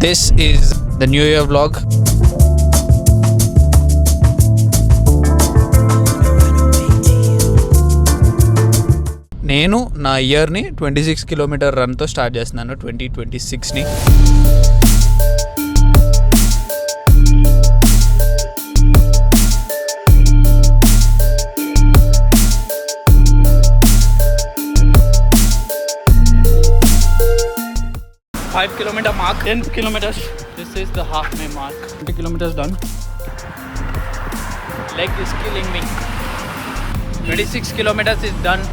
This is the New Year vlog. నేను నా ఇయర్ని 26 kilometre రన్తో start చేస్తున్నాను 2026ని. kilometer mark, 10 kilometers. This is the halfway mark. 20 kilometers done. Leg is killing me. 26 kilometers is done.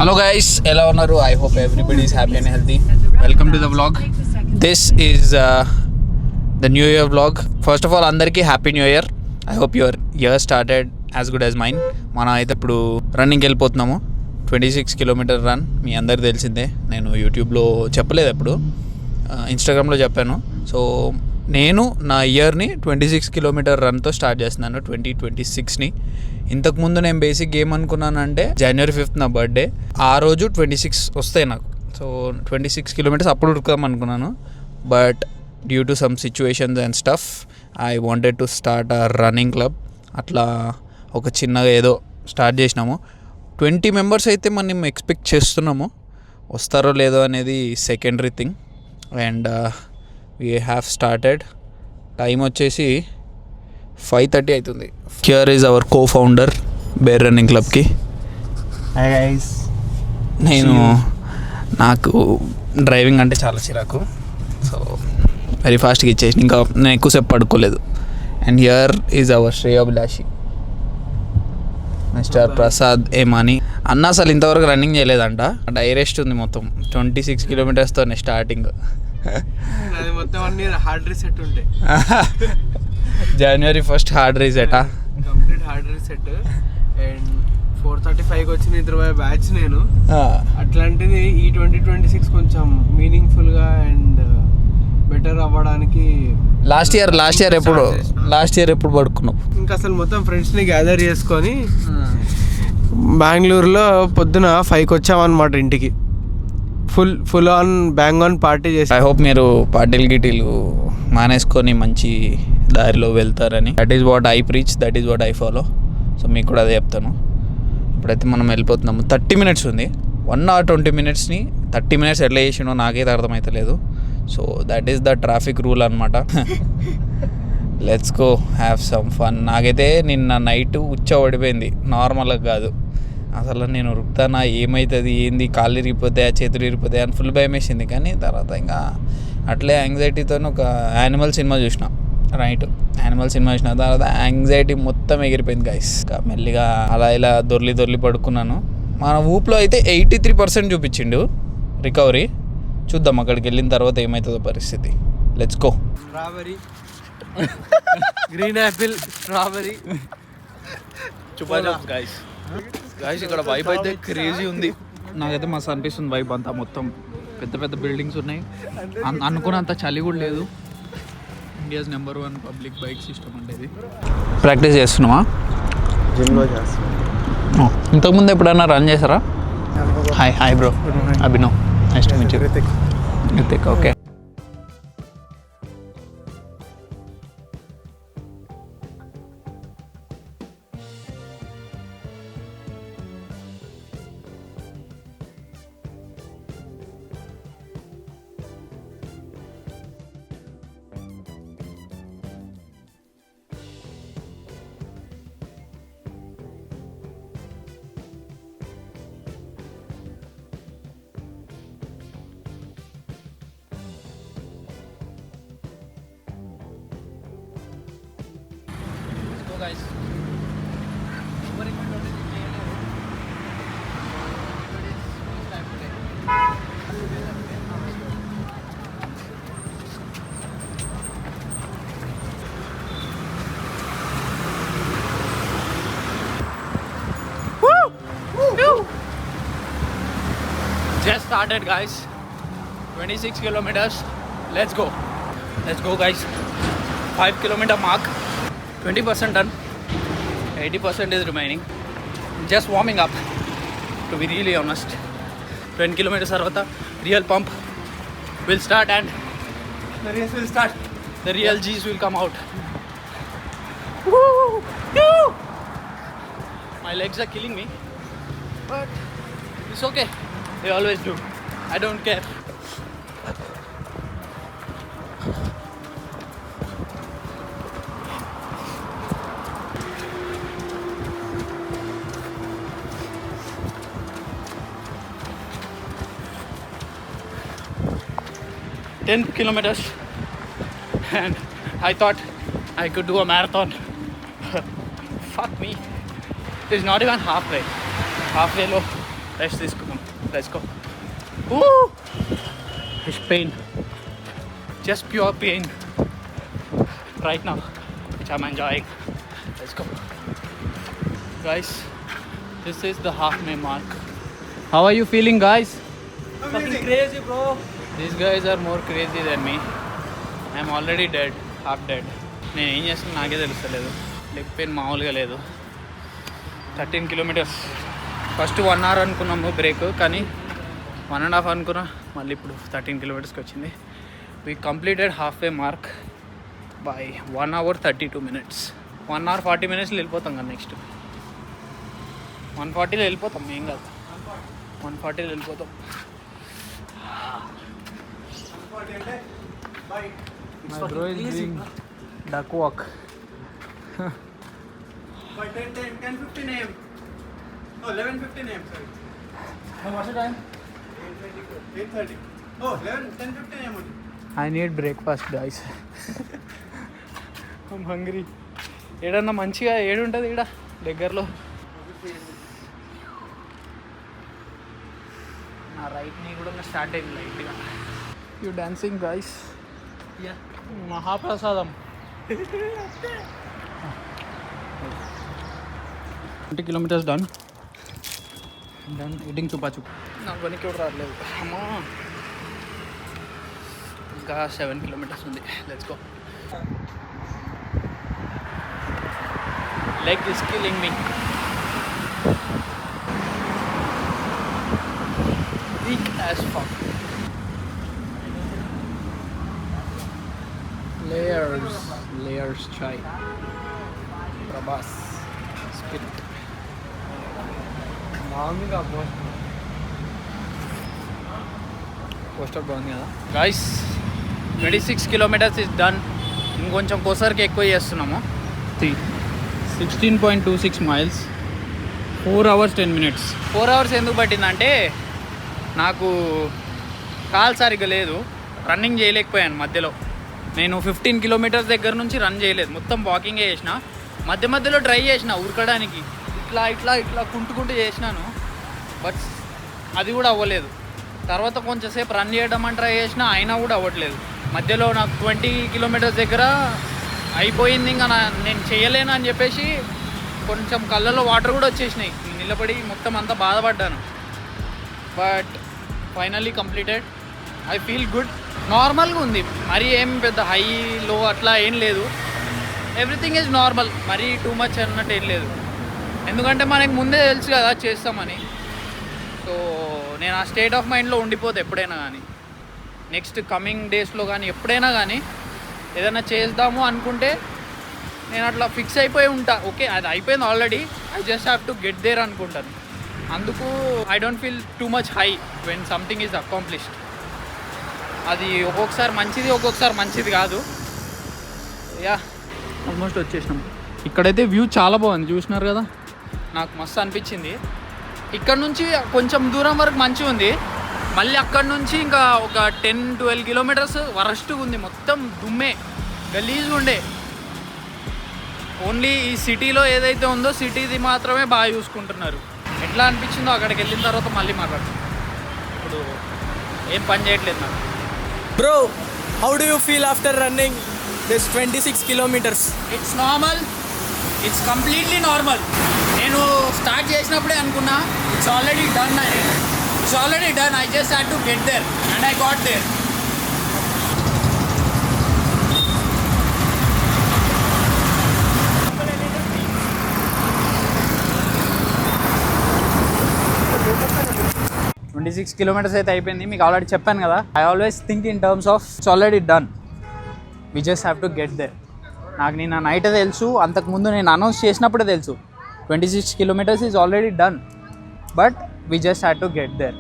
Hello guys, ఎలా ఉన్నారు? I hope everybody is happy and healthy. Welcome to the vlog. This is the new year vlog. First of all అందరికీ happy new year. I hope your year started as good as mine. మనం అయితే ఇప్పుడు రన్నింగ్కి వెళ్ళిపోతున్నాము. 26 kilometre run మీ అందరికి తెలిసిందే. నేను యూట్యూబ్లో చెప్పలేదు, ఎప్పుడు ఇన్స్టాగ్రామ్లో చెప్పాను. సో నేను నా ఇయర్ని 26 కిలోమీటర్ రన్తో స్టార్ట్ చేస్తున్నాను 2026ని. ఇంతకుముందు నేను బేసిక్ ఏమనుకున్నానంటే January 5th నా బర్త్డే, ఆ రోజు 26 వస్తాయి నాకు. సో 26 కిలోమీటర్స్ అప్పుడు ఉరుకుదాం అనుకున్నాను. But due to some situations and stuff I wanted to start a running club. అట్లా ఒక చిన్నగా ఏదో స్టార్ట్ చేసినాము. 20 మెంబర్స్ అయితే మనం ఎక్స్పెక్ట్ చేస్తున్నాము. వస్తారో లేదో అనేది secondary thing. And we have started. Time వచ్చేసి 5:30 అవుతుంది. Here is our co-founder Bear Running క్లబ్కి. Hi guys. నాకు డ్రైవింగ్ అంటే చాలా చిరాకు. సో వెరీ ఫాస్ట్గా ఇచ్చేసి ఇంకా నేను ఎక్కువసేపు పడుకోలేదు. And here is hour Sreyobhilashi mister Prasad ఏమాని. అన్న అసలు ఇంతవరకు రన్నింగ్ చేయలేదంట. డైరెస్ట్ ఉంది మొత్తం 26 కిలోమీటర్స్తోనే స్టార్టింగ్. మొత్తం అన్ని హార్డ్ రీసెట్ ఉంటాయి. January 1st హార్డ్ రీసెటా? Complete hard reset. అండ్ 4:35కి వచ్చిన ఇద్దరు బ్యాచ్ నేను. అట్లాంటిది ఈ 2026 కొంచెం మీనింగ్ఫుల్గా అండ్ బెటర్ అవ్వడానికి లాస్ట్ ఇయర్ ఎప్పుడు పడుకున్నావు? ఇంకా అసలు మొత్తం ఫ్రెండ్స్ని గ్యాదర్ చేసుకొని బెంగళూరులో పొద్దున 5కి వచ్చామన్నమాట ఇంటికి. Full on bang on party చేసి. ఐ హోప్ మీరు పార్టీలు మానేసుకొని మంచి దారిలో వెళ్తారని. That is what I preach, that is what I follow. So మీకు కూడా అదే చెప్తాను. ఇప్పుడైతే మనం వెళ్ళిపోతున్నాము. 30 minutes ఉంది. 1 hour 20 minutesని 30 minutes ఎట్లా చేసినో నాకైతే అర్థమవుతలేదు. So that is the traffic rule అనమాట. Let's go have some fun. నాకైతే నిన్న నైట్ పడిపోయింది, నార్మల్గా కాదు. అసలు నేను ఉరుకుతానా, ఏమవుతుంది, ఏంది, కాళ్ళు ఇరిగిపోతాయా, చేతులు ఇరిగిపోతాయా అని ఫుల్ భయం వేసింది. కానీ తర్వాత ఇంకా అట్లే యాంగ్జైటీతో ఒక యానిమల్ సినిమా చూసిన. యానిమల్ సినిమా చూసిన తర్వాత యాంగ్జైటీ మొత్తం ఎగిరిపోయింది గైస్. ఇంకా మెల్లిగా అలా ఇలా దొర్లి పడుకున్నాను. మన ఊపులో అయితే 83% చూపించిండు రికవరీ. చూద్దాం అక్కడికి వెళ్ళిన తర్వాత ఏమవుతుందో పరిస్థితి. Let's go. Strawberry, green Apple, strawberry. Guys ఇక్కడ వైబ్ అయితే క్రేజీ ఉంది. నాకైతే మస్తు అనిపిస్తుంది వైబ్ అంతా. మొత్తం పెద్ద పెద్ద బిల్డింగ్స్ ఉన్నాయి. అనుకున్నంత చలి కూడా లేదు. India's number 1 public bike system అంటే ఇది. ప్రాక్టీస్ చేస్తున్నావా? జిమ్లో చేస్తున్నాం. ఇంతకుముందు ఎప్పుడైనా రన్ చేశారా? Hi bro, Abhinav. Nice to meet you. Ritik. Okay. Guys, Just started, guys. 26 kilometers. Let's go guys. 5 kilometer mark, 20% done, 80% is remaining. Just warming up, to be really honest. 10 kilometers tarvata real pump will start and the race will start. The real G's will come out. Woo! Woo! My legs are killing me, but it's okay. They always do. I don't care. Ten kilometers, and I thought I could do a marathon. Fuck me. It's not even halfway. Halfway low. Let's go. Woo! It's pain. Just pure pain. Right now, which I'm enjoying. Let's go. Guys, this is the halfway mark. How are you feeling, guys? Fucking crazy, bro. These guys are more crazy than me. I'm already dead, half dead. నేను ఏం చేస్తున్నా నాకే తెలుస్తలేదు. Leg pain మామూలుగా లేదు. 13 kilometers. First 1 hour అనుకున్నాము break, కానీ 1.5 అనుకున్నా. మళ్ళీ ఇప్పుడు 13 kilometersకి వచ్చింది. We completed halfway mark by 1 hour 32 minutes. 1 hour 40 minutes వెళ్ళిపోతాం కదా నెక్స్ట్. 140లో వెళ్ళిపోతాం, ఏం కాదు. 140లో వెళ్ళిపోతాం. My bro is doing duck walk. By 10:15 a.m. Oh, 11:15 a.m. Sorry. What's the time? 8:30. Oh, 10:15 a.m. only. I need breakfast, guys. I'm hungry. ఏడన్నా మంచిగా ఏడుంటుంది ఇక్కడ దగ్గరలో? నా రైట్ నీ కూడా స్టార్ట్ అయింది లైట్గా. You dancing, guys. మహాప్రసాదం. 20 kilometers done eating chupa chup. నాకు వెనక్కి కూడా రావట్లేదు. అమ్మా, ఇంకా 7 kilometers ఉంది. Let's go. Leg is killing me. Weak as fuck. Layers chai. Prabhas spirit. మామూలుగా పోస్టర్ బాగుంది కదా గైస్. 26 kilometers is done. ఇంకొంచెం కోసరికి ఎక్కువ చేస్తున్నాము. 16.26 miles, 4 hours 10 minutes. 4 hours ఎందుకు పట్టిందంటే నాకు కాలు సరిగ్గా లేదు, రన్నింగ్ చేయలేకపోయాను మధ్యలో. నేను 15 kilometers దగ్గర నుంచి రన్ చేయలేదు, మొత్తం వాకింగే చేసిన. మధ్యలో ట్రై చేసిన ఉరకడానికి, ఇట్లా కుంటుకుంటూ చేసినాను, బట్ అది కూడా అవ్వలేదు. తర్వాత కొంచెంసేపు రన్ చేయడం అని ట్రై చేసిన, అయినా కూడా అవ్వట్లేదు. మధ్యలో నాకు 20 kilometers దగ్గర అయిపోయింది. ఇంకా నేను చేయలేను అని చెప్పేసి కొంచెం కళ్ళలో వాటర్ కూడా వచ్చేసినాయి. నిలబడి మొత్తం అంతా బాధపడ్డాను. But finally completed. I feel good. నార్మల్గా ఉంది, మరీ ఏం పెద్ద హై లో అట్లా ఏం లేదు. ఎవ్రీథింగ్ ఈజ్ నార్మల్, మరీ టూ మచ్ అన్నట్టు ఏం లేదు. ఎందుకంటే మనకి ముందే తెలుసు కదా చేస్తామని. సో నేను ఆ స్టేట్ ఆఫ్ మైండ్లో ఉండిపోతే ఎప్పుడైనా కానీ, నెక్స్ట్ కమింగ్ డేస్లో కానీ ఎప్పుడైనా కానీ ఏదైనా చేద్దాము అనుకుంటే నేను అట్లా ఫిక్స్ అయిపోయి ఉంటా. ఓకే, అది అయిపోయింది already, I just have to get there అనుకుంటాను. అందుకు I don't feel too much high when something is accomplished. అది ఒక్కొక్కసారి మంచిది, ఒక్కొక్కసారి మంచిది కాదు. యా, ఆల్మోస్ట్ వచ్చేసినాం. ఇక్కడైతే వ్యూ చాలా బాగుంది, చూసినారు కదా. నాకు మస్తు అనిపించింది. ఇక్కడ నుంచి కొంచెం దూరం వరకు మంచిగా ఉంది. మళ్ళీ అక్కడ నుంచి ఇంకా ఒక 10-12 kilometers వరస్ట్గా ఉంది. మొత్తం దుమ్మే, గలీజ్గా ఉండే. ఓన్లీ ఈ సిటీలో ఏదైతే ఉందో సిటీది మాత్రమే బాగా చూసుకుంటున్నారు. ఎట్లా అనిపించిందో అక్కడికి వెళ్ళిన తర్వాత మళ్ళీ మాట్లాడుతాం. ఇప్పుడు ఏం పని చేయట్లేదు నాకు. Bro, how do you feel after running this 26 kilometers? It's normal, it's completely normal. నేను స్టార్ట్ చేసినప్పుడే అనుకున్నా ఇట్స్ ఆల్రెడీ డన్ అని. It's already done. I just had to get there and I got there. $26 kilometers అయితే అయిపోయింది. మీకు already చెప్పాను కదా, I always think in terms of it's already done, we just have to get there. నాకు నిన్న night తెలుసు, అంతకుముందు నేను అనౌన్స్ చేసినప్పుడే తెలుసు 26 kilometers is already done, but we just had to get there.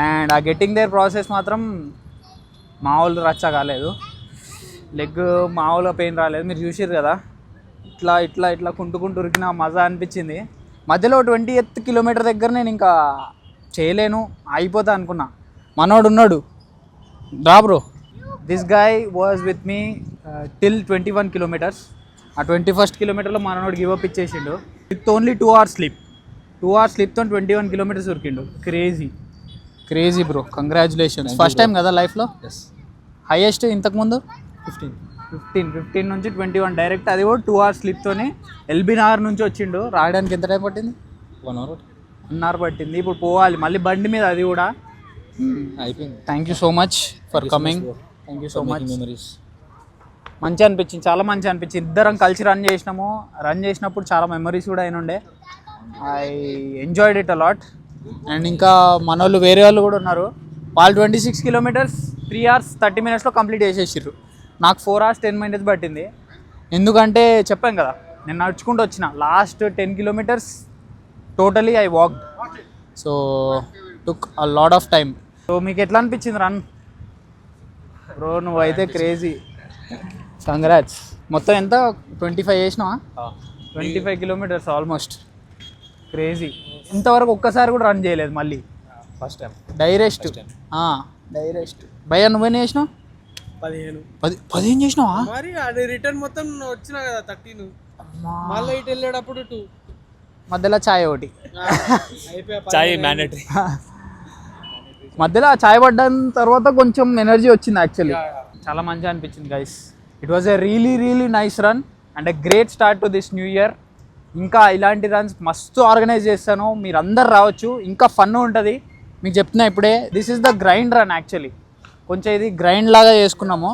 And ఆ గెట్టింగ్ దేర్ ప్రాసెస్ మాత్రం మామూలు రచ్చ కాలేదు, లెగ్ మామూలుగా పెయిన్ రాలేదు. మీరు చూసారు కదా, ఇట్లా ఇట్లా ఇట్లా కుంటుకుంటూ ఉరికిన మజా అనిపించింది. మధ్యలో 20th kilometer దగ్గర నేను ఇంకా చేయలేను, అయిపోతా అనుకున్నా. మనోడు ఉన్నాడు, రా bro. This guy was with me till 21 kilometers. ఆ 21st kilometerలో మనోడు గివప్ ఇచ్చేసిండు with only 2 hours sleep. 2 hours స్లీప్తో 21 kilometers ఉరికిండు. Crazy bro, congratulations. First time కదా లైఫ్లో? హైయెస్ట్ ఇంతకుముందు 15 నుంచి 21 డైరెక్ట్, అది కూడా 2 hours స్లీప్తోనే. ఎల్బీ నగర్ నుంచి వచ్చిండు. రావడానికి ఎంత టైం పట్టింది? 1 hour పట్టింది. ఇప్పుడు పోవాలి మళ్ళీ బండి మీద, అది కూడా అయిపోయింది. Thank you so much for coming. Thank you so much. Memories మంచిగా అనిపించింది, చాలా మంచిగా అనిపించింది. ఇద్దరం కలిసి రన్ చేసినప్పుడు చాలా మెమరీస్ కూడా అయినుండే. I enjoyed it a lot. And ఇంకా మన వాళ్ళు వేరే వాళ్ళు కూడా ఉన్నారు. వాళ్ళు 26 kilometers 3 hours 30 minutesలో కంప్లీట్ చేసేసారు. నాకు 4 hours 10 minutes పట్టింది. ఎందుకంటే చెప్పాను కదా, నేను నడుచుకుంటూ వచ్చిన last 10 kilometers totally I walked, so took a lot of time. So మీకు ఎట్లా అనిపించింది రన్? బ్రో నువ్వైతే క్రేజీ, కంగ్రాట్స్. మొత్తం ఎంత 25 చేసినావా? 25 kilometers ఆల్మోస్ట్. క్రేజీ. ఇంతవరకు ఒక్కసారి కూడా రన్ చేయలేదు మళ్ళీ, ఫస్ట్ టైం డైరెక్ట్. భయ్యా నువ్వేం చేసినావు? 15 చేసినావా? మరి అది రిటర్న్ మొత్తం వచ్చినా కదా 13, మళ్ళీ ఇటు వెళ్ళేటప్పుడు 2, మధ్యలో ఛాయ్ ఒకటి. చాయ్ మ్యాండేటరీ. మధ్యలో ఛాయ్ పడ్డ తర్వాత కొంచెం ఎనర్జీ వచ్చింది. యాక్చువల్లీ చాలా మంచిగా అనిపించింది guys. It was a really nice run and a great start to this new year. ఇంకా ఇలాంటి రన్స్ మస్తు ఆర్గనైజ్ చేస్తాను, మీరు అందరు రావచ్చు, ఇంకా ఫన్ ఉంటుంది. మీకు చెప్తున్నా ఇప్పుడే, this is the grind run. Actually కొంచెం ఇది గ్రైండ్ లాగా చేసుకున్నాము.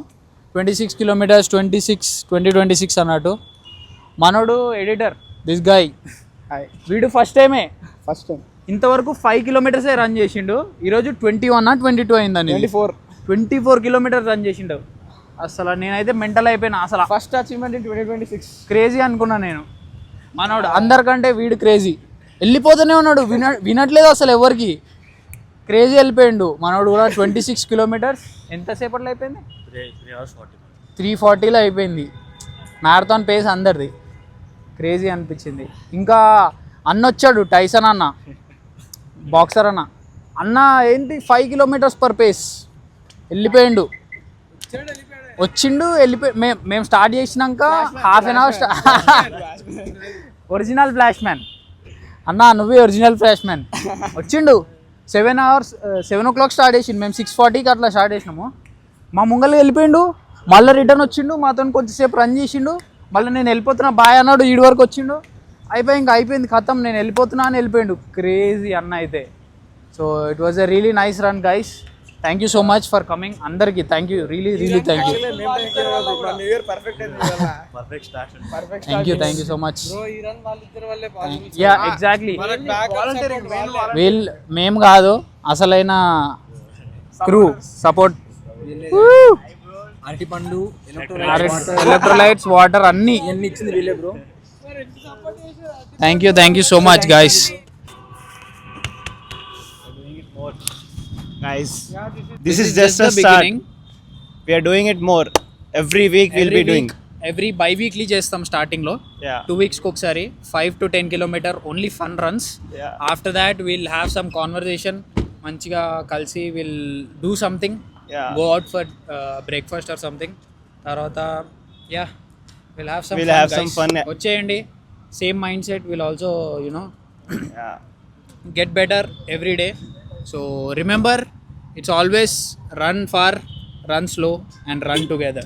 26 kilometers 2026 అన్నట్టు. మనోడు ఎడిటర్, దిస్ గాయ్, వీడు ఫస్ట్ టైం ఇంతవరకు 5 kilometers రన్ చేసిండు. ఈరోజు 21-22 అయిందని, 24 kilometers రన్ చేసిండు. అసలు నేనైతే మెంటల్ అయిపోయినా. అసలు ఫస్ట్ అచీవ్మెంట్ ఇన్ 2026. క్రేజీ అనుకున్నా నేను. మనోడు అందరికంటే వీడు క్రేజీ, వెళ్ళిపోతూనే ఉన్నాడు, వినట్లేదు అసలు ఎవరికి. క్రేజీ వెళ్ళిపోయిండు మనోడు కూడా. 26 kilometers ఎంతసేపట్లో అయిపోయింది? 3:40లో అయిపోయింది. మ్యారథాన్ పేస్ అందరిది. క్రేజీ అనిపించింది. ఇంకా అన్న వచ్చాడు, టైసన్ అన్న, బాక్సర్ అన్న ఏంటి 5 kilometers per pace వెళ్ళిపోయిండు. మేము స్టార్ట్ చేసినాక half an hour original flash man అన్న, నువ్వే ఒరిజినల్ ఫ్లాష్ మ్యాన్. వచ్చిండు 7 o'clock స్టార్ట్ చేసిండు. మేము 6:40కి అట్లా స్టార్ట్ చేసినాము. మా ముంగల్ని వెళ్ళిపోయిండు, మళ్ళీ రిటర్న్ వచ్చిండు, మాతో కొంచెంసేపు రన్ చేసిండు. మళ్ళీ నేను వెళ్ళిపోతున్నా బాయ్ అన్నాడు, ఈడి వరకు వచ్చిండు. అయిపోయింది ఖతం, నేను వెళ్ళిపోతున్నా అని వెళ్ళిపోయిండు. క్రేజీ అన్న అయితే. So it was a really nice run guys. Thank you so much for coming. అందరికీ thank you, really thank you. Thank you so much. Yeah exactly, మేము కాదు అసలైన క్రూ సపోర్ట్. అరటిపండు, ఎలక్ట్రోలైట్స్, వాటర్ అన్నీ ఇచ్చింది వీళ్ళే bro. Thank you so much guys. Guys, this is just a start. We are doing it more. Every week we'll be doing. Every by-weekly చేస్తాం స్టార్టింగ్లో. 2 weeks ఒకసారి 5 to 10 kilometer only fun runs. After that will have some conversation, మంచిగా కలిసి will do something, go out for breakfast or something. తర్వాత will have some fun. వచ్చేయండి, same mind set will also get better every day. So remember, it's always run far, run slow and run together.